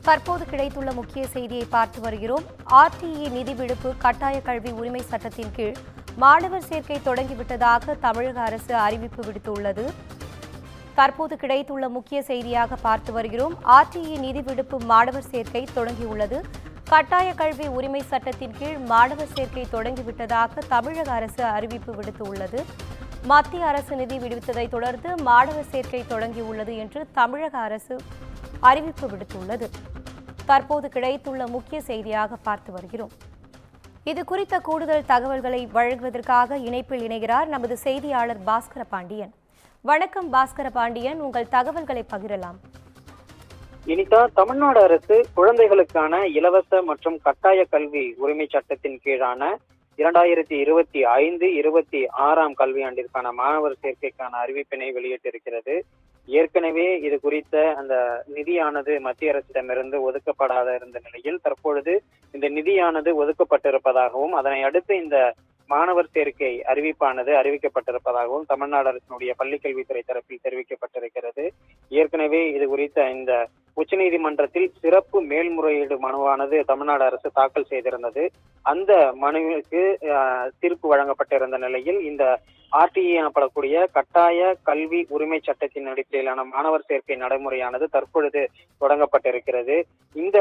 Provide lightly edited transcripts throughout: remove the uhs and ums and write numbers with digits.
தற்போது கிடைத்துள்ள முக்கிய செய்தியை பார்த்து வருகிறோம். ஆர்டிஇ நிதி விடுப்பு கட்டாய கல்வி உரிமை சட்டத்தின் கீழ் மாணவர் சேர்க்கை தொடங்கிவிட்டதாக தமிழக அரசு அறிவிப்பு விடுத்துள்ளது. தற்போது கிடைத்துள்ள முக்கிய செய்தியாக பார்த்து வருகிறோம். ஆர்டிஇ நிதி விடுப்பு மாணவர் சேர்க்கை தொடங்கியுள்ளது. கட்டாய கல்வி உரிமை சட்டத்தின் கீழ் மாணவர் சேர்க்கை தொடங்கிவிட்டதாக தமிழக அரசு அறிவிப்பு விடுத்துள்ளது. மத்திய அரசு நிதி விடுவித்ததை தொடர்ந்து மாணவர் சேர்க்கை தொடங்கியுள்ளது என்று தமிழக அரசு அறிவிப்பு விடுத்துள்ளது. தற்போது கிடைத்துள்ள முக்கிய செய்தியாக பார்த்து வருகிறோம். இது குறித்த கூடுதல் தகவல்களை வழங்குவதற்காக இணைப்பில் இணைகிறார் நமது செய்தியாளர் பாஸ்கர பாண்டியன். வணக்கம் பாஸ்கர பாண்டியன், உங்கள் தகவல்களை பகிரலாம். இனிதா, தமிழ்நாடு அரசு குழந்தைகளுக்கான இலவச மற்றும் கட்டாய கல்வி உரிமை சட்டத்தின் கீழான 2025-26 கல்வியாண்டிற்கான மாணவர் சேர்க்கைக்கான அறிவிப்பினை வெளியிட்டிருக்கிறது. ஏற்கனவே இது குறித்த அந்த நிதியானது மத்திய அரசிடமிருந்து ஒதுக்கப்படாத இருந்த நிலையில் தற்பொழுது இந்த நிதியானது ஒதுக்கப்பட்டிருப்பதாகவும் அதனை அடுத்து இந்த மாணவர் சேர்க்கை அறிவிக்கப்பட்டிருப்பதாகவும் தமிழ்நாடு அரசினுடைய பள்ளிக்கல்வித்துறை தரப்பில் தெரிவிக்கப்பட்டிருக்கிறது. ஏற்கனவே இது குறித்த இந்த உச்சநீதிமன்றத்தில் சிறப்பு மேல்முறையீடு மனுவானது தமிழ்நாடு அரசு தாக்கல் செய்திருந்தது. அந்த மனுவிற்கு தீர்ப்பு வழங்கப்பட்டிருந்த நிலையில் இந்த ஆர்டிஇ எனப்படக்கூடிய கட்டாய கல்வி உரிமை சட்டத்தின் அடிப்படையிலான மாணவர் சேர்க்கை நடைமுறையானது தற்பொழுது தொடங்கப்பட்டிருக்கிறது. இந்த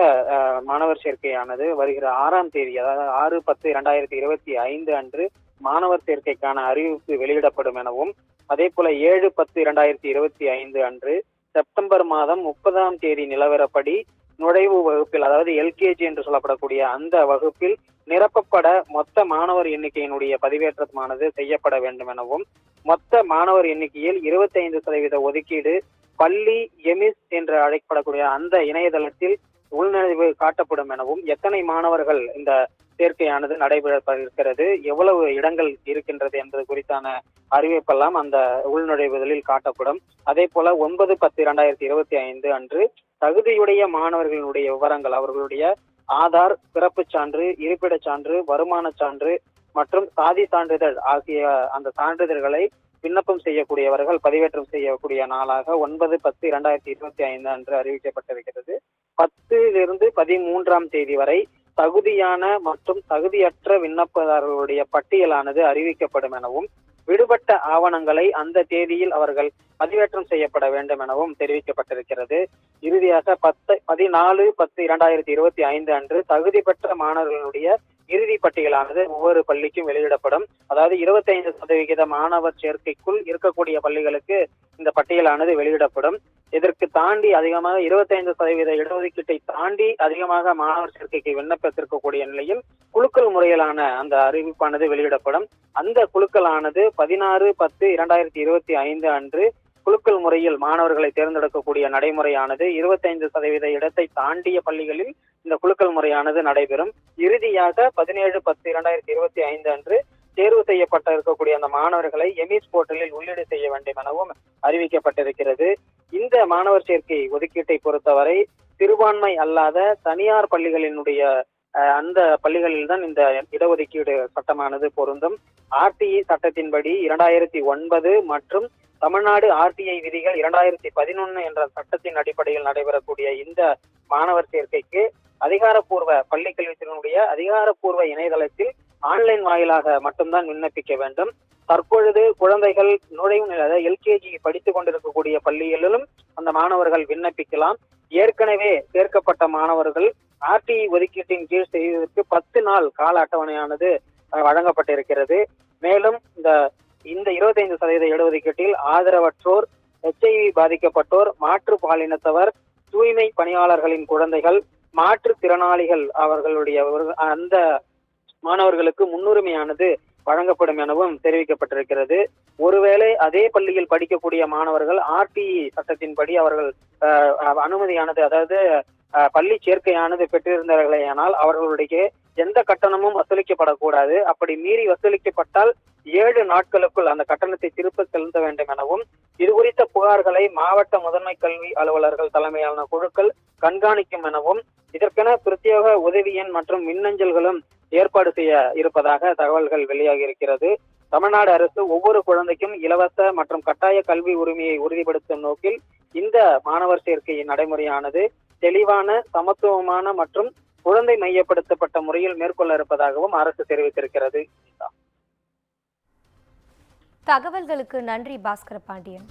மாணவர் சேர்க்கையானது வருகிற 6ஆம் தேதி, அதாவது 6/10/2025 அன்று மாணவர் சேர்க்கைக்கான அறிவிப்பு வெளியிடப்படும் எனவும், அதே போல 7/10/2025 அன்று செப்டம்பர் மாதம் 30ஆம் தேதி நிலவரப்படி நுழைவு வகுப்பில், அதாவது எல்கேஜி என்று சொல்லப்படக்கூடிய அந்த வகுப்பில் நிரப்பப்பட மொத்த மாணவர் எண்ணிக்கையினுடைய பதிவேற்றமானது செய்யப்பட வேண்டும் எனவும், மொத்த மாணவர் எண்ணிக்கையில் 25% ஒதுக்கீடு பள்ளி எமிஸ் என்று அழைக்கப்படக்கூடிய அந்த இணையதளத்தில் உள்நுழைவு காட்டப்படும் எனவும், எத்தனை மாணவர்கள் இந்த சேர்க்கையானது நடைபெறவிருக்கிறது, எவ்வளவு இடங்கள் இருக்கின்றது என்பது குறித்தான அறிவிப்பெல்லாம் அந்த உள்நுழைவுதலில் காட்டப்படும். அதே போல 9/10/2025 அன்று தகுதியுடைய மாணவர்களுடைய விவரங்கள், அவர்களுடைய ஆதார், பிறப்புச் சான்று, இருப்பிடச் சான்று, வருமான சான்று மற்றும் சாதி சான்றிதழ் ஆகிய அந்த சான்றிதழ்களை விண்ணப்பம் செய்யக்கூடியவர்கள் பதிவேற்றம் செய்யக்கூடிய நாளாக 9/10/2025 அன்று அறிவிக்கப்பட்டிருக்கிறது. 10 13ஆம் தேதி வரை தகுதியான மற்றும் தகுதியற்ற விண்ணப்பதாரர்களுடைய பட்டியலானது அறிவிக்கப்படும் எனவும், விடுபட்ட ஆவணங்களை அந்த தேதியில் அவர்கள் பதிவேற்றம் செய்யப்பட வேண்டும் எனவும் தெரிவிக்கப்பட்டிருக்கிறது. இறுதியாக 14/10/2025 அன்று தகுதி பெற்ற மாணவர்களுடைய இறுதி பட்டியலானது ஒவ்வொரு பள்ளிக்கும் வெளியிடப்படும். அதாவது 25% மாணவர் சேர்க்கைக்குள் இருக்கக்கூடிய பள்ளிகளுக்கு இந்த பட்டியலானது வெளியிடப்படும். இதற்கு தாண்டி அதிகமாக 25% இடஒதுக்கீட்டை தாண்டி அதிகமாக மாணவர் சேர்க்கைக்கு விண்ணப்பித்திருக்கக்கூடிய நிலையில் குலுக்கல் முறையிலான அந்த அறிவிப்பானது வெளியிடப்படும். அந்த குலுக்கலானது 16/10/2025 அன்று குலுக்கல் முறையில் மாணவர்களை தேர்ந்தெடுக்கக்கூடிய நடைமுறையானது 25% இடத்தை தாண்டிய பள்ளிகளில் இந்த குலுக்கல் முறையானது நடைபெறும். இறுதியாக 17/10/2025 அன்று தேர்வு செய்யப்பட்ட இருக்கக்கூடிய அந்த மாணவர்களை எமிஸ் போர்ட்டலில் உள்ளீடு செய்ய வேண்டும் எனவும் அறிவிக்கப்பட்டிருக்கிறது. இந்த மாணவர் சேர்க்கை ஒதுக்கீட்டை பொறுத்தவரை சிறுபான்மை அல்லாத தனியார் பள்ளிகளினுடைய அந்த பள்ளிகளில் தான் இந்த இடஒதுக்கீடு சட்டமானது பொருந்தும். ஆர்டிஇ சட்டத்தின்படி 2009 மற்றும் தமிழ்நாடு ஆர்டிஐ விதிகள் 2011 என்ற சட்டத்தின் அடிப்படையில் நடைபெறக்கூடிய இந்த மாணவர் சேர்க்கைக்கு அதிகாரப்பூர்வ பள்ளிக்கல்வித்துறையினுடைய அதிகாரப்பூர்வ இணையதளத்தில் ஆன்லைன் வாயிலாக மட்டும்தான் விண்ணப்பிக்க வேண்டும். தற்பொழுது குழந்தைகள் நுழைவு நிலை, அதாவது எல்கேஜி படித்துக் கொண்டிருக்கக்கூடிய பள்ளிகளிலும் அந்த மாணவர்கள் விண்ணப்பிக்கலாம். ஏற்கனவே சேர்க்கப்பட்ட மாணவர்கள் ஆர்டிஇ ஒதுக்கீட்டின் கீழ் செய்வதற்கு 10 நாள் கால அட்டவணையானது வழங்கப்பட்டிருக்கிறது. மேலும் இந்த 25% இடஒதுக்கீட்டில் ஆதரவற்றோர், HIV பாதிக்கப்பட்டோர், மாற்று பாலினத்தவர், தூய்மை பணியாளர்களின் குழந்தைகள், மாற்றுத்திறனாளிகள் அவர்களுடைய அந்த மாணவர்களுக்கு முன்னுரிமையானது வழங்கப்படும் எனவும் தெரிவிக்கப்பட்டிருக்கிறது. ஒருவேளை அதே பள்ளியில் படிக்கக்கூடிய மாணவர்கள் ஆர்டிஇ சட்டத்தின்படி அவர்கள் அனுமதியானது, அதாவது பள்ளி சேர்க்கையானது பெற்றிருந்தார்களேயானால் அவர்களுடைய எந்த கட்டணமும் வசூலிக்கப்படக்கூடாது. அப்படி மீறி வசூலிக்கப்பட்டால் 7 நாட்களுக்குள் அந்த கட்டணத்தை திருப்ப செலுத்த வேண்டும் எனவும், இது குறித்த புகார்களை மாவட்ட முதன்மை கல்வி அலுவலர்கள் தலைமையிலான குழுக்கள் கண்காணிக்கும் எனவும், இதற்கென பிரத்யேக உதவி எண் மற்றும் மின்னஞ்சல்களும் ஏற்பாடு செய்ய இருப்பதாக தகவல்கள் வெளியாகி இருக்கிறது. தமிழ்நாடு அரசு ஒவ்வொரு குழந்தைக்கும் இலவச மற்றும் கட்டாய கல்வி உரிமையை உறுதிப்படுத்தும் நோக்கில் இந்த மாணவர் சேர்க்கையின் நடைமுறையானது தெளிவான, சமத்துவமான மற்றும் குழந்தை மையப்படுத்தப்பட்ட முறையில் மேற்கொள்ள இருப்பதாகவும் அரசு தெரிவித்திருக்கிறது. தகவல்களுக்கு நன்றி பாஸ்கர பாண்டியன்.